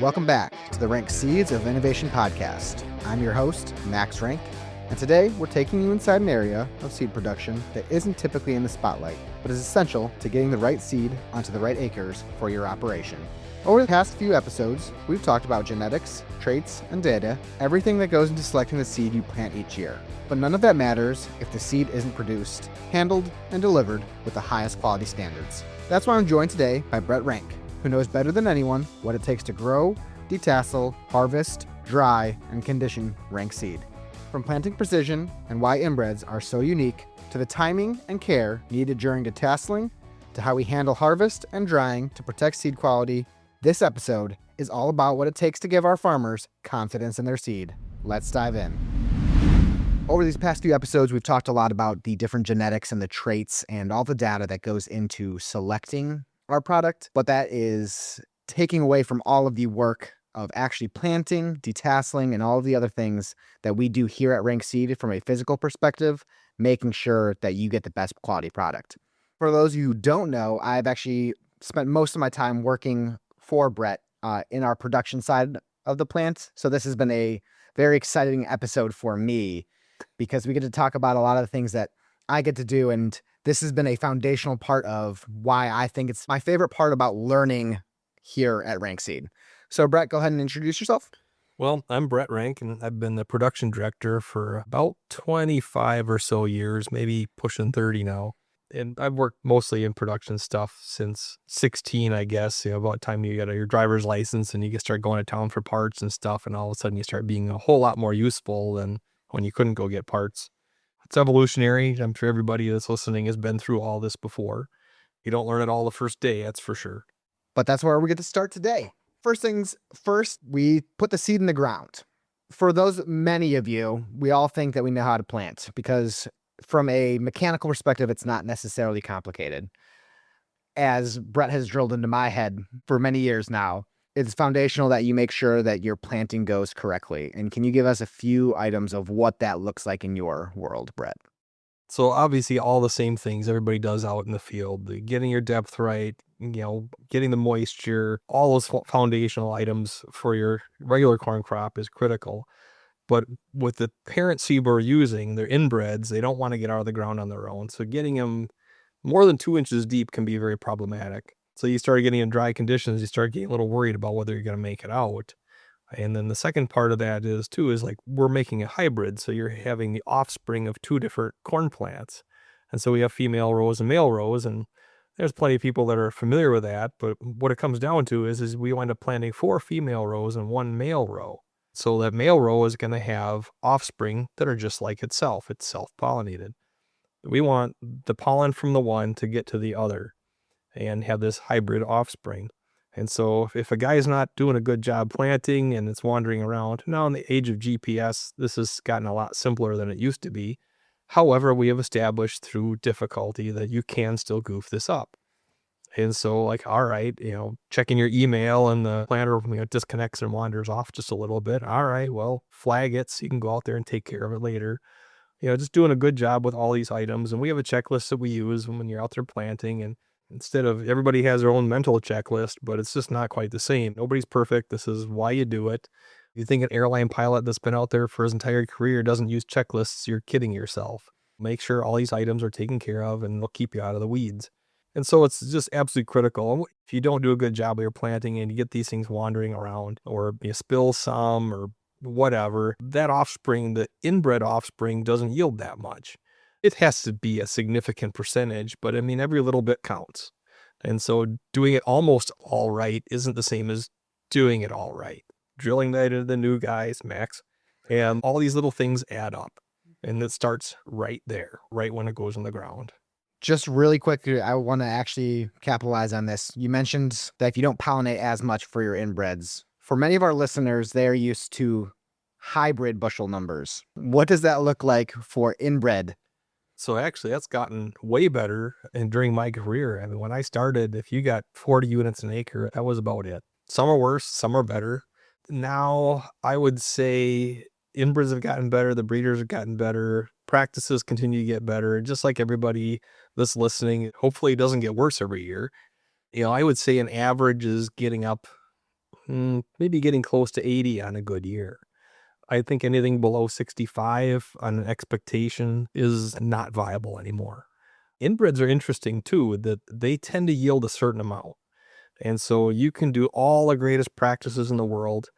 Welcome back to the Renk Seeds of Innovation podcast. I'm your host, Max Renk, and today we're taking you inside an area of seed production that isn't typically in the spotlight, but is essential to getting the right seed onto the right acres for your operation. Over the past few episodes, we've talked about genetics, traits, and data, everything that goes into selecting the seed you plant each year. But none of that matters if the seed isn't produced, handled, and delivered with the highest quality standards. That's why I'm joined today by Brett Renk, who knows better than anyone what it takes to grow, detassel, harvest, dry, and condition Renk seed. From planting precision and why inbreds are so unique, to the timing and care needed during detasseling, to how we handle harvest and drying to protect seed quality, this episode is all about what it takes to give our farmers confidence in their seed. Let's dive in. Over these past few episodes, we've talked a lot about the different genetics and the traits and all the data that goes into selecting our product, but that is taking away from all of the work of actually planting, detasseling, and all of the other things that we do here at Renk Seed from a physical perspective, making sure that you get the best quality product. For those of you who don't know, I've actually spent most of my time working for Brett in our production side of the plant. So this has been a very exciting episode for me because we get to talk about a lot of the things that I get to do, and this has been a foundational part of why I think it's my favorite part about learning here at Renk Seed. So Brett, go ahead and introduce yourself. Well, I'm Brett Renk, and I've been the production director for about 25 or so years, maybe pushing 30 now. And I've worked mostly in production stuff since 16, I guess. About the time you get your driver's license and you can start going to town for parts and stuff, and all of a sudden you start being a whole lot more useful than when you couldn't go get parts. It's evolutionary. I'm sure everybody that's listening has been through all this before. You don't learn it all the first day, that's for sure. But that's where we get to start today. First things first, we put the seed in the ground. For those many of you, we all think that we know how to plant because from a mechanical perspective, it's not necessarily complicated. As Brett has drilled into my head for many years now, it's foundational that you make sure that your planting goes correctly. And can you give us a few items of what that looks like in your world, Brett? So obviously all the same things everybody does out in the field, getting your depth right, getting the moisture, all those foundational items for your regular corn crop is critical. But with the parent seed we're using, they're inbreds, they don't want to get out of the ground on their own. So getting them more than 2 inches deep can be very problematic. So you start getting in dry conditions, you start getting a little worried about whether you're going to make it out. And then the second part of that is like we're making a hybrid. So you're having the offspring of two different corn plants. And so we have female rows and male rows. And there's plenty of people that are familiar with that. But what it comes down to is we wind up planting 4 female rows and 1 male row. So that male row is going to have offspring that are just like itself. It's self-pollinated. We want the pollen from the one to get to the other and have this hybrid offspring. And so if a guy's not doing a good job planting and it's wandering around, now in the age of GPS, this has gotten a lot simpler than it used to be. However, we have established through difficulty that you can still goof this up. And so all right, checking your email and the planter disconnects and wanders off just a little bit. All right, well, flag it so you can go out there and take care of it later. Just doing a good job with all these items. And we have a checklist that we use when you're out there planting, and instead of everybody has their own mental checklist, but it's just not quite the same. Nobody's perfect. This is why you do it. You think an airline pilot that's been out there for his entire career doesn't use checklists, you're kidding yourself. Make sure all these items are taken care of and they'll keep you out of the weeds. And so it's just absolutely critical. If you don't do a good job of your planting and you get these things wandering around, or you spill some or whatever, that offspring, the inbred offspring, doesn't yield that much. It has to be a significant percentage, but every little bit counts. And so doing it almost all right isn't the same as doing it all right. Drilling that into the new guys, Max, and all these little things add up. And it starts right there, right when it goes in the ground. Just really quick, I want to actually capitalize on this. You mentioned that if you don't pollinate as much for your inbreds, for many of our listeners, they're used to hybrid bushel numbers. What does that look like for inbred? So actually, that's gotten way better. And during my career, when I started, if you got 40 units an acre, that was about it. Some are worse, some are better. Now, I would say inbreds have gotten better, the breeders have gotten better, practices continue to get better. Just like everybody that's listening, hopefully it doesn't get worse every year. I would say an average is getting up maybe getting close to 80 on a good year. I think anything below 65 on an expectation is not viable anymore. Inbreds are interesting too, that they tend to yield a certain amount. And so you can do all the greatest practices in the world,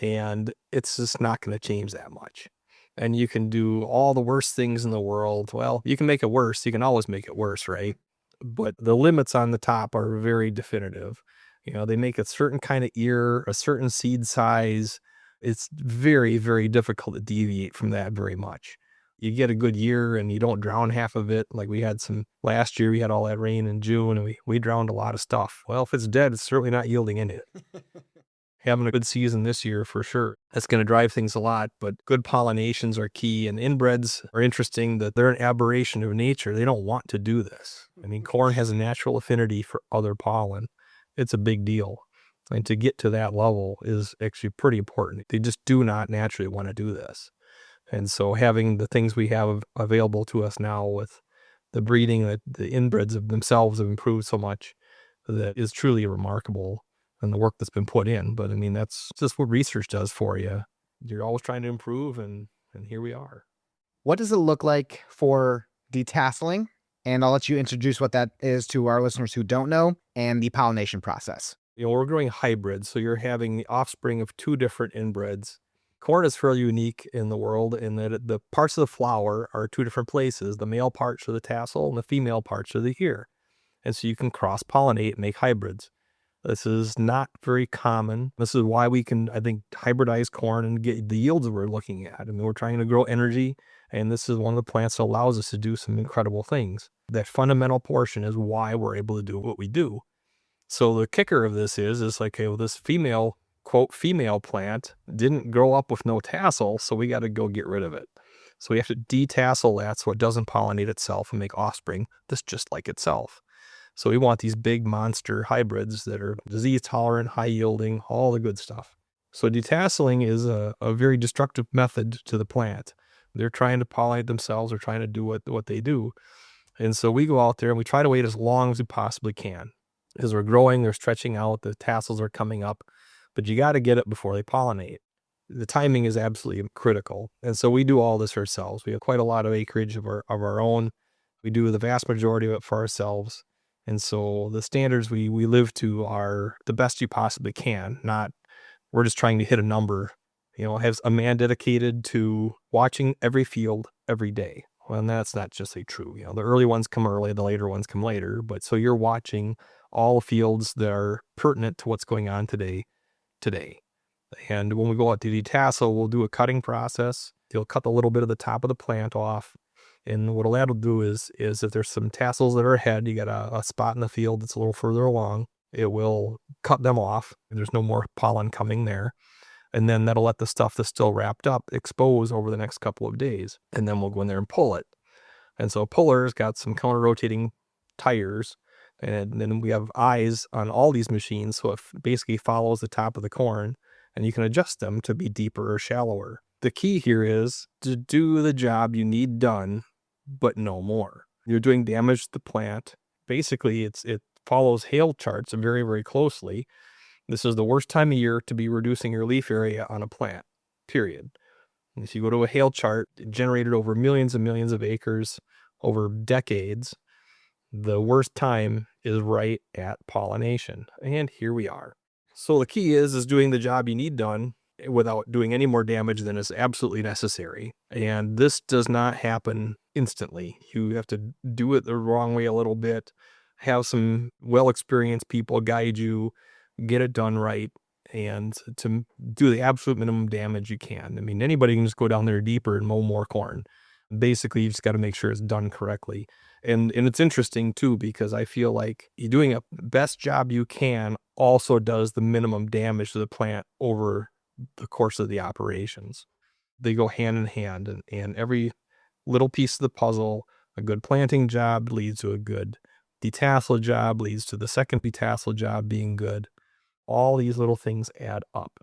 and it's just not going to change that much. And you can do all the worst things in the world. Well, you can make it worse. You can always make it worse, right? But the limits on the top are very definitive. They make a certain kind of ear, a certain seed size. It's very, very difficult to deviate from that very much. You get a good year and you don't drown half of it. Like we had some last year, we had all that rain in June and we drowned a lot of stuff. Well, if it's dead, it's certainly not yielding in it. Having a good season this year for sure. That's going to drive things a lot, but good pollinations are key, and inbreds are interesting that they're an aberration of nature. They don't want to do this. I mean, corn has a natural affinity for other pollen. It's a big deal. And to get to that level is actually pretty important. They just do not naturally want to do this. And so having the things we have available to us now with the breeding, that the inbreds of themselves have improved so much, that is truly remarkable. And the work that's been put in. But I mean, that's just what research does for you. You're always trying to improve, and here we are. What does it look like for detasseling? And I'll let you introduce what that is to our listeners who don't know, and the pollination process. We're growing hybrids, so you're having the offspring of two different inbreds. Corn is fairly unique in the world in that the parts of the flower are two different places. The male parts are the tassel, and the female parts are the ear. And so you can cross-pollinate and make hybrids. This is not very common. This is why we can, I think, hybridize corn and get the yields we're looking at. I mean, we're trying to grow energy, and this is one of the plants that allows us to do some incredible things. That fundamental portion is why we're able to do what we do. So the kicker of this is like, okay, well, this female, quote, female plant didn't grow up with no tassel, so we got to go get rid of it. So we have to detassel that so it doesn't pollinate itself and make offspring that's just like itself. So we want these big monster hybrids that are disease tolerant, high yielding, all the good stuff. So detasseling is a very destructive method to the plant. They're trying to pollinate themselves. They're trying to do what they do. And so we go out there and we try to wait as long as we possibly can. As we're growing, they're stretching out, the tassels are coming up, but you got to get it before they pollinate. The timing is absolutely critical. And so we do all this ourselves. We have quite a lot of acreage of our own. We do the vast majority of it for ourselves. And so the standards we live to are the best you possibly can, not we're just trying to hit a number. Has a man dedicated to watching every field every day. Well, and that's not just true. The early ones come early, the later ones come later. But so you're watching all fields that are pertinent to what's going on today. And when we go out to detassel, we'll do a cutting process. You'll cut a little bit of the top of the plant off. And what that'll do is if there's some tassels that are ahead, you got a spot in the field that's a little further along, it will cut them off. There's no more pollen coming there. And then that'll let the stuff that's still wrapped up expose over the next couple of days. And then we'll go in there and pull it. And so a puller's got some counter-rotating tires. And then we have eyes on all these machines. So it basically follows the top of the corn. And you can adjust them to be deeper or shallower. The key here is to do the job you need done, but no more. You're doing damage to the plant. Basically, it follows hail charts very, very closely. This is the worst time of year to be reducing your leaf area on a plant, period. And if you go to a hail chart generated over millions and millions of acres over decades, the worst time is right at pollination. And here we are. So the key is doing the job you need done without doing any more damage than is absolutely necessary. And this does not happen instantly. You have to do it the wrong way a little bit, have some well-experienced people guide you, get it done right, and to do the absolute minimum damage you can. I mean, anybody can just go down there deeper and mow more corn. Basically, you just got to make sure it's done correctly. And it's interesting too, because I feel like you're doing a best job you can also does the minimum damage to the plant over the course of the operations. They go hand in hand, and every little piece of the puzzle, a good planting job leads to a good detassel job, leads to the second detassel job being good. All these little things add up.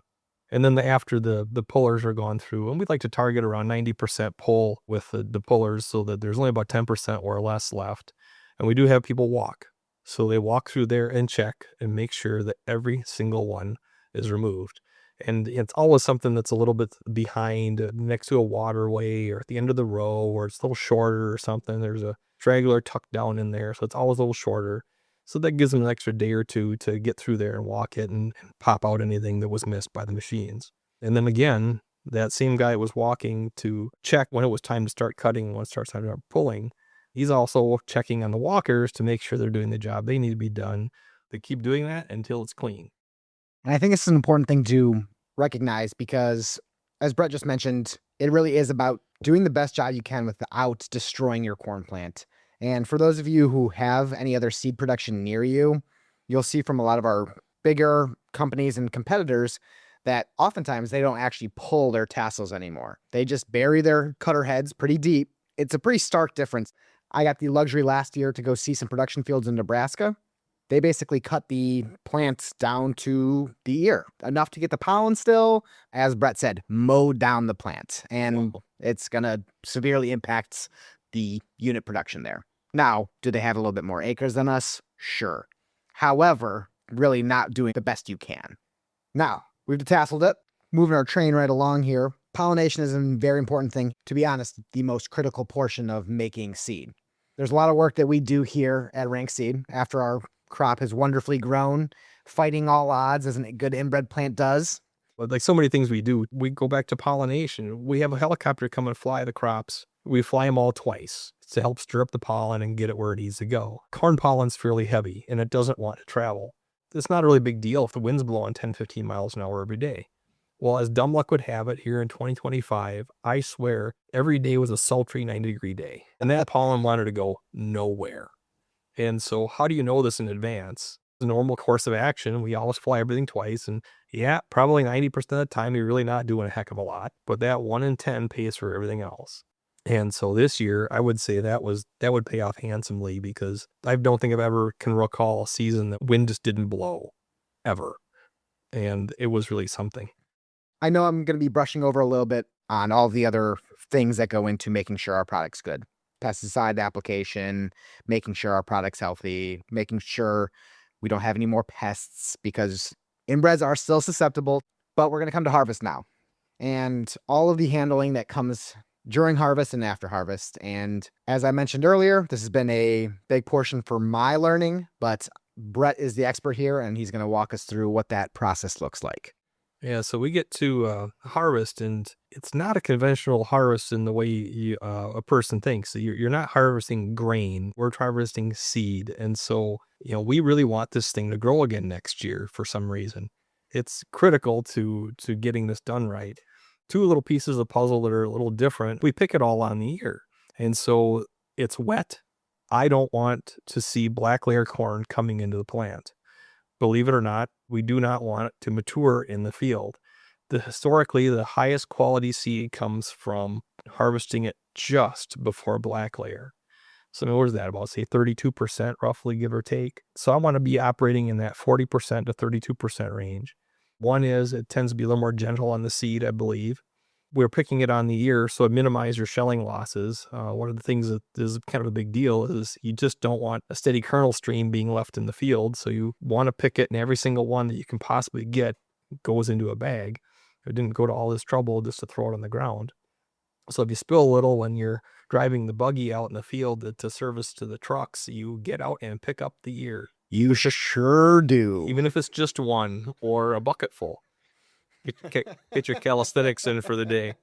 And then after the pullers are gone through, and we'd like to target around 90% pull with the pullers so that there's only about 10% or less left. And we do have people walk. So they walk through there and check and make sure that every single one is removed. And it's always something that's a little bit behind, next to a waterway or at the end of the row, or it's a little shorter or something. There's a straggler tucked down in there, so it's always a little shorter. So that gives them an extra day or two to get through there and walk it and pop out anything that was missed by the machines. And then again, that same guy was walking to check when it was time to start cutting, when it starts time to start pulling. He's also checking on the walkers to make sure they're doing the job they need to be done. They keep doing that until it's clean. And I think it's an important thing to recognize because, as Brett just mentioned, it really is about doing the best job you can without destroying your corn plant. And for those of you who have any other seed production near you, you'll see from a lot of our bigger companies and competitors that oftentimes they don't actually pull their tassels anymore. They just bury their cutter heads pretty deep. It's a pretty stark difference. I got the luxury last year to go see some production fields in Nebraska. They basically cut the plants down to the ear, enough to get the pollen still, as Brett said, mow down the plant. And it's going to severely impact the unit production there. Now, do they have a little bit more acres than us? Sure. However, really not doing the best you can. Now, we've detasseled it, moving our train right along here. Pollination is a very important thing. To be honest, the most critical portion of making seed. There's a lot of work that we do here at Renk Seed after our crop has wonderfully grown, fighting all odds as a good inbred plant does. But like so many things we do, we go back to pollination. We have a helicopter come and fly the crops. We fly them all twice to help stir up the pollen and get it where it needs to go. Corn pollen's fairly heavy and it doesn't want to travel. It's not a really big deal if the wind's blowing 10, 15 miles an hour every day. Well, as dumb luck would have it, here in 2025, I swear every day was a sultry 90-degree day. And that pollen wanted to go nowhere. And so how do you know this in advance? The normal course of action, we always fly everything twice. And yeah, probably 90% of the time, you're really not doing a heck of a lot. But that 1 in 10 pays for everything else. And so this year, I would say that would pay off handsomely because I don't think I've ever can recall a season that wind just didn't blow, ever. And it was really something. I know I'm going to be brushing over a little bit on all the other things that go into making sure our product's good. Pesticide application, making sure our product's healthy, making sure we don't have any more pests because inbreds are still susceptible, but we're going to come to harvest now. And all of the handling that comes during harvest and after harvest. And as I mentioned earlier, this has been a big portion for my learning, but Brett is the expert here and he's going to walk us through what that process looks like. Yeah, so we get to harvest, and it's not a conventional harvest in the way a person thinks. You're not harvesting grain. We're harvesting seed. And so, we really want this thing to grow again next year for some reason. It's critical to getting this done right. Two little pieces of puzzle that are a little different. We pick it all on the ear. And so it's wet. I don't want to see black layer corn coming into the plant. Believe it or not, we do not want it to mature in the field. Historically, the highest quality seed comes from harvesting it just before black layer. So what is that, about say 32% roughly, give or take? So I want to be operating in that 40% to 32% range. One is it tends to be a little more gentle on the seed, I believe. We're picking it on the ear, so it minimizes your shelling losses. One of the things that is kind of a big deal is you just don't want a steady kernel stream being left in the field. So you want to pick it, and every single one that you can possibly get goes into a bag. It didn't go to all this trouble just to throw it on the ground. So if you spill a little when you're driving the buggy out in the field to service to the trucks, you get out and pick up the ear. You sure do. Even if it's just one or a bucket full. Get your calisthenics in for the day.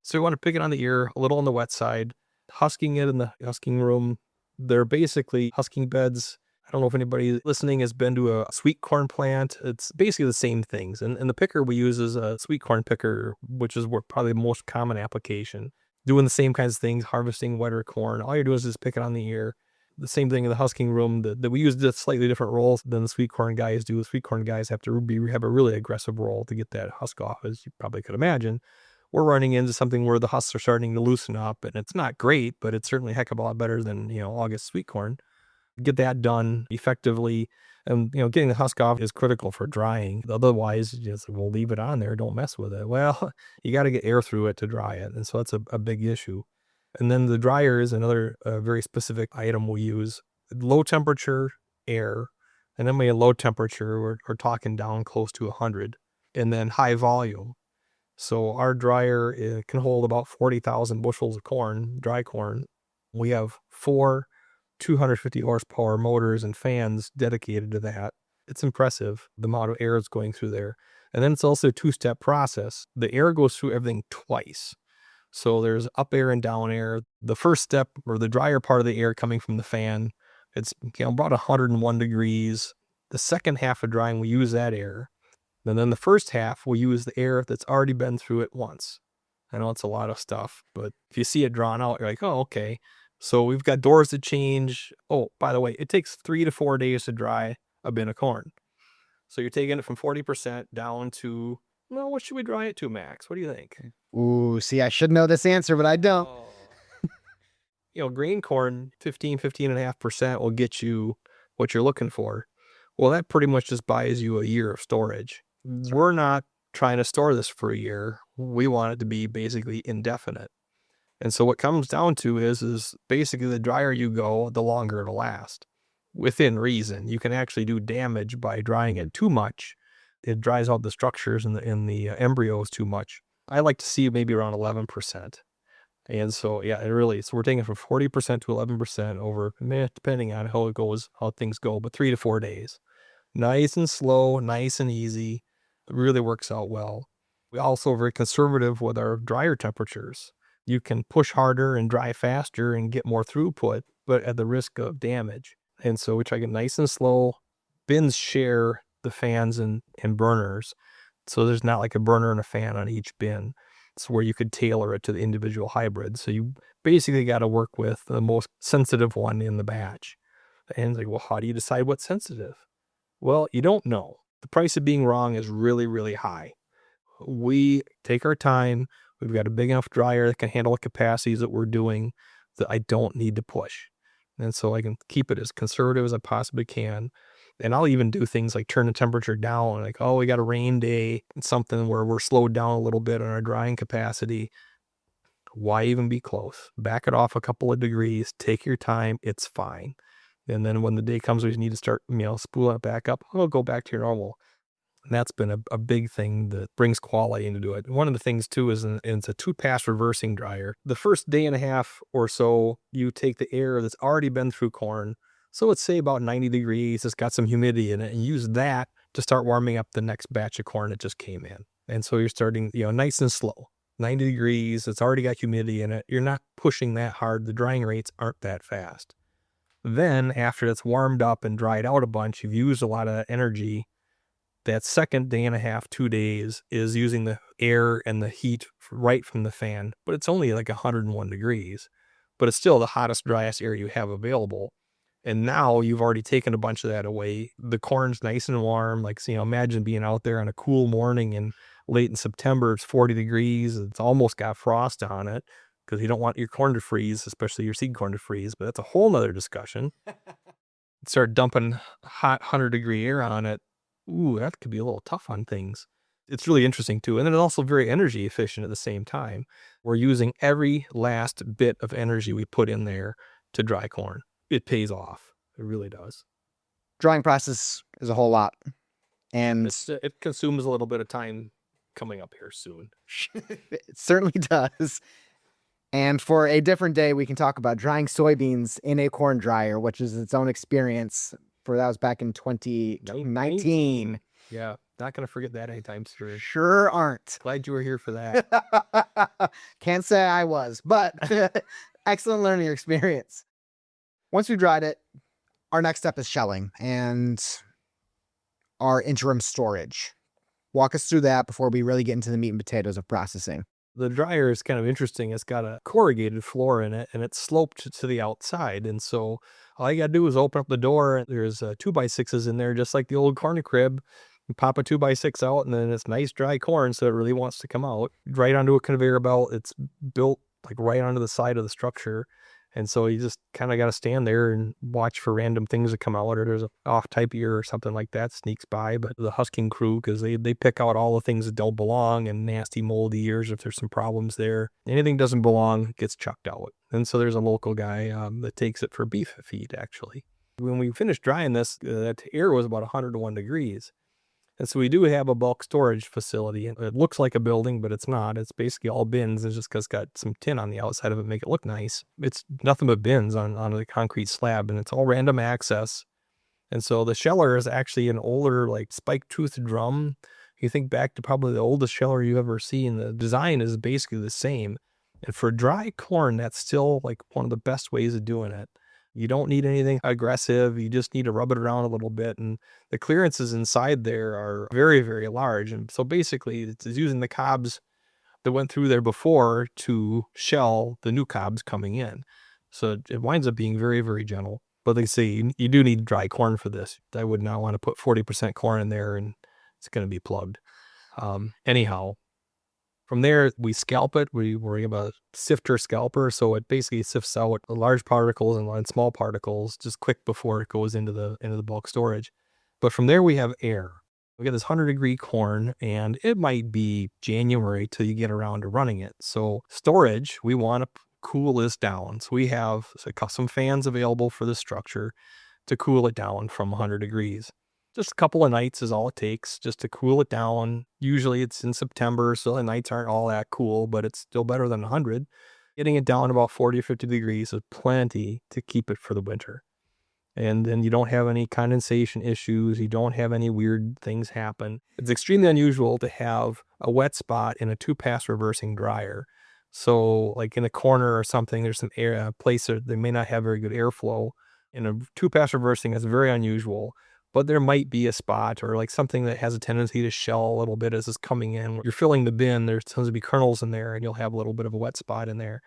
So you want to pick it on the ear, a little on the wet side, husking it in the husking room. They're basically husking beds. I don't know if anybody listening has been to a sweet corn plant. It's basically the same things. And the picker we use is a sweet corn picker, which is probably the most common application. Doing the same kinds of things, harvesting wetter corn. All you're doing is just pick it on the ear. The same thing in the husking room that we use just slightly different roles than the sweet corn guys do. The sweet corn guys have to have a really aggressive roll to get that husk off, as you probably could imagine. We're running into something where the husks are starting to loosen up, and it's not great, but it's certainly a heck of a lot better than, August sweet corn. Get that done effectively. And, getting the husk off is critical for drying. Otherwise, we'll leave it on there. Don't mess with it. Well, you got to get air through it to dry it. And so that's a big issue. And then the dryer is another very specific item we use. Low temperature air. And then we have low temperature, we're talking down close to 100. and then high volume. So our dryer can hold about 40,000 bushels of corn, dry corn. We have 4 250 horsepower motors and fans dedicated to that. It's impressive, the amount of air that's going through there. And then it's also a 2-step process. The air goes through everything twice. So there's up air and down air. The first step, or the drier part of the air coming from the fan, it's about 101 degrees. The second half of drying, we use that air. And then the first half, we'll use the air that's already been through it once. I know it's a lot of stuff, but if you see it drawn out, you're like, oh, okay. So we've got doors to change. Oh, by the way, it takes 3 to 4 days to dry a bin of corn. So you're taking it from 40% down to, well, what should we dry it to, Max? What do you think? Ooh, see, I should know this answer, but I don't. Grain corn, 15.5% will get you what you're looking for. Well, that pretty much just buys you a year of storage. We're not trying to store this for a year. We want it to be basically indefinite. And so what comes down to is basically the drier you go, the longer it'll last. Within reason. You can actually do damage by drying it too much. It dries out the structures in the embryos too much. I like to see maybe around 11%. And so, yeah, so we're taking from 40% to 11% over, depending on how it goes, how things go, but 3 to 4 days. Nice and slow, nice and easy. It really works out well. We also are very conservative with our dryer temperatures. You can push harder and dry faster and get more throughput, but at the risk of damage. And so we try to get nice and slow. Bins share the fans and burners. So there's not like a burner and a fan on each bin. It's where you could tailor it to the individual hybrid. So you basically got to work with the most sensitive one in the batch. And it's like, well, how do you decide what's sensitive? Well, you don't know. The price of being wrong is really, really high. We take our time. We've got a big enough dryer that can handle the capacities that we're doing that I don't need to push. And so I can keep it as conservative as I possibly can. And I'll even do things like turn the temperature down, like, oh, we got a rain day, something where we're slowed down a little bit on our drying capacity. Why even be close? Back it off a couple of degrees, take your time, it's fine. And then when the day comes where you need to start, spool it back up, I'll go back to your normal. And that's been a big thing that brings quality into it. One of the things too is it's a 2-pass reversing dryer. The first day and a half or so, you take the air that's already been through corn. So let's say about 90 degrees, it's got some humidity in it, and use that to start warming up the next batch of corn that just came in. And so you're starting, nice and slow. 90 degrees, it's already got humidity in it. You're not pushing that hard. The drying rates aren't that fast. Then after it's warmed up and dried out a bunch, you've used a lot of energy. That second day and a half, 2 days, is using the air and the heat right from the fan, but it's only like 101 degrees, but it's still the hottest, driest air you have available. And now you've already taken a bunch of that away. The corn's nice and warm. Like, imagine being out there on a cool morning and late in September, it's 40 degrees. It's almost got frost on it because you don't want your corn to freeze, especially your seed corn to freeze, but that's a whole nother discussion. Start dumping hot 100-degree air on it. Ooh, that could be a little tough on things. It's really interesting too. And then it's also very energy efficient at the same time. We're using every last bit of energy we put in there to dry corn. It pays off. It really does. Drying process is a whole lot. And it consumes a little bit of time coming up here soon. It certainly does. And for a different day, we can talk about drying soybeans in a corn dryer, which is its own experience. That was back in 2019. Yeah, not going to forget that anytime soon. Sure aren't. Glad you were here for that. Can't say I was, but excellent learning experience. Once we've dried it, our next step is shelling and our interim storage. Walk us through that before we really get into the meat and potatoes of processing. The dryer is kind of interesting. It's got a corrugated floor in it, and it's sloped to the outside. And so all you got to do is open up the door. There's 2x6s in there, just like the old corn crib. You pop a 2x6 out, and then it's nice dry corn, so it really wants to come out. Right onto a conveyor belt. It's built like right onto the side of the structure. And so you just kind of got to stand there and watch for random things that come out, or there's an off-type ear or something like that sneaks by. But the husking crew, because they pick out all the things that don't belong and nasty moldy ears if there's some problems there. Anything doesn't belong gets chucked out. And so there's a local guy that takes it for beef feed, actually. When we finished drying this, that air was about 101 degrees. And so we do have a bulk storage facility. It looks like a building, but it's not. It's basically all bins. It's just because it's got some tin on the outside of it, make it look nice. It's nothing but bins on the concrete slab, and it's all random access. And so the sheller is actually an older, like spike-toothed drum. You think back to probably the oldest sheller you've ever seen. The design is basically the same. And for dry corn, that's still like one of the best ways of doing it. You don't need anything aggressive. You just need to rub it around a little bit. And the clearances inside there are very, very large. And so basically it's using the cobs that went through there before to shell the new cobs coming in. So it winds up being very, very gentle. But they say you do need dry corn for this. I would not want to put 40% corn in there and it's going to be plugged. Anyhow, from there, we scalp it. We have a sifter scalper, so it basically sifts out the large particles and small particles just quick before it goes into the bulk storage. But from there, we have air. We get this 100-degree corn, and it might be January till you get around to running it. So storage, we want to cool this down. So we have custom fans available for the structure to cool it down from 100 degrees. Just a couple of nights is all it takes just to cool it down. Usually it's in September, so the nights aren't all that cool, but it's still better than 100. Getting it down about 40 or 50 degrees is plenty to keep it for the winter. And then you don't have any condensation issues. You don't have any weird things happen. It's extremely unusual to have a wet spot in a 2-pass reversing dryer. So like in a corner or something, there's some air, a place that they may not have very good airflow. In a 2-pass reversing, that's very unusual. But there might be a spot or like something that has a tendency to shell a little bit as it's coming in. You're filling the bin, there tends to be kernels in there and you'll have a little bit of a wet spot in there.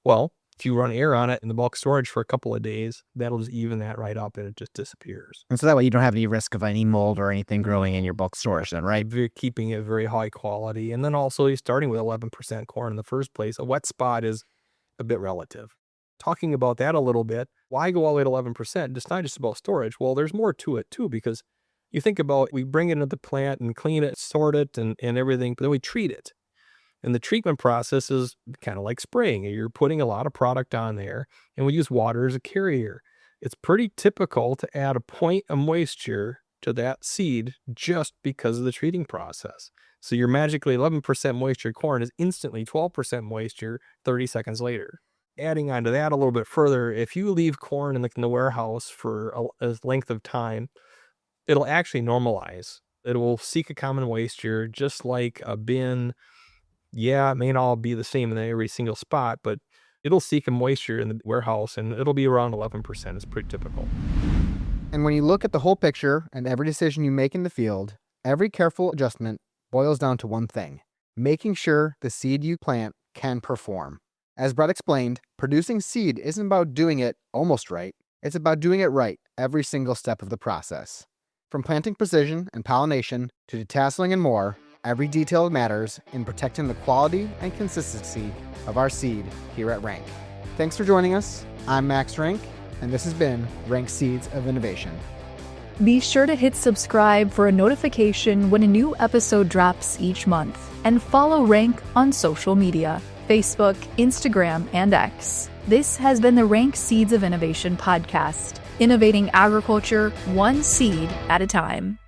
Well, if you run air on it in the bulk storage for a couple of days, that'll just even that right up and it just disappears. And so that way you don't have any risk of any mold or anything growing in your bulk storage then, right? You're keeping it very high quality. And then also you're starting with 11% corn in the first place. A wet spot is a bit relative. Talking about that a little bit, why go all the way to 11%? It's not just about storage. Well, there's more to it too, because you think about, we bring it into the plant and clean it, sort it and everything, but then we treat it. And the treatment process is kind of like spraying. You're putting a lot of product on there and we use water as a carrier. It's pretty typical to add a point of moisture to that seed just because of the treating process. So your magically 11% moisture corn is instantly 12% moisture 30 seconds later. Adding on to that a little bit further, if you leave corn in the warehouse for a length of time, it'll actually normalize. It will seek a common moisture, just like a bin. Yeah, it may not all be the same in every single spot, but it'll seek a moisture in the warehouse, and it'll be around 11%. It's pretty typical. And when you look at the whole picture and every decision you make in the field, every careful adjustment boils down to one thing: making sure the seed you plant can perform. As Brett explained, producing seed isn't about doing it almost right. It's about doing it right every single step of the process. From planting precision and pollination to detasseling and more, every detail matters in protecting the quality and consistency of our seed here at Renk. Thanks for joining us. I'm Max Renk, and this has been Renk Seeds of Innovation. Be sure to hit subscribe for a notification when a new episode drops each month, and follow Renk on social media: Facebook, Instagram, and X. This has been the Renk Seeds of Innovation podcast, innovating agriculture one seed at a time.